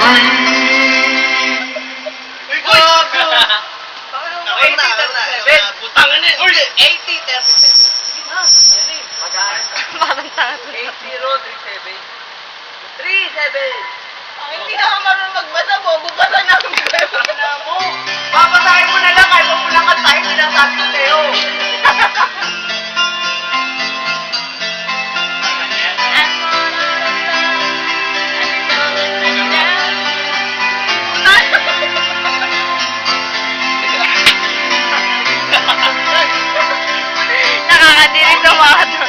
Uy, gago! Putangan na yun! 80-37. Sige na, yan eh. Parang tanga. 8037. 37. Hindi na ka marunong magbasa mo. Bubasa namin kayo. Na mo. Babasahin mo na lang. Kahit mo lang kantahin. Sinasabi ko sa'yo. Nakakadirin ng mga to.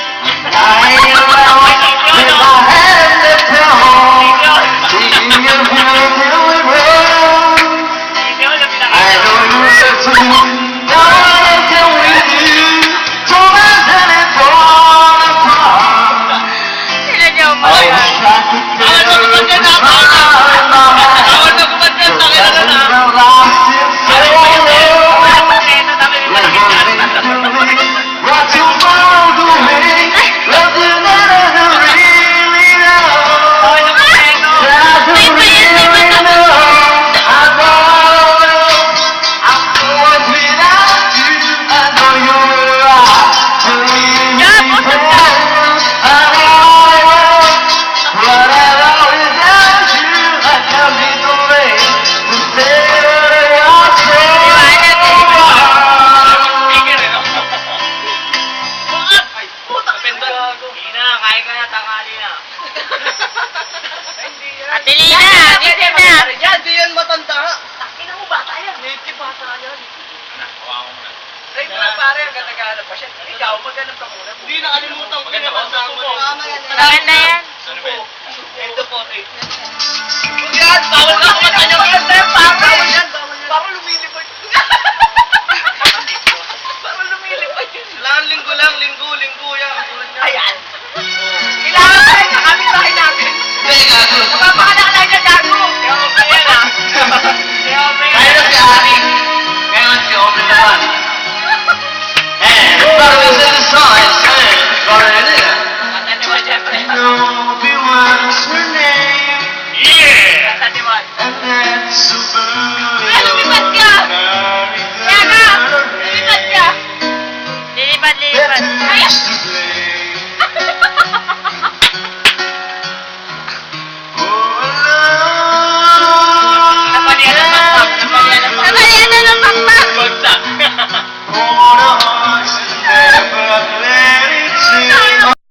Sila niyo mo. Ate Lina, dito na. Yan, di yan matanda. Takin mo, bata yan. Hindi, bata yan. Try mo na pare, ang ganda-gana pa siya. Ikaw, maghanap ka muna. Hindi, nakalimutan ko. Maganda yan. Ito po, yan, bawal na kumata niya. Bawal yan. Bawal lumilipad. Bawal lumilipad yun. Kailangan linggo lang, linggo yan. Ayan. Kailangan tayo, nakamisahin natin. Napapakalakalay na gago. Kaya okay yan ah. Kaya okay yan. Kaya na si Ari. Ngayon si Obre naman.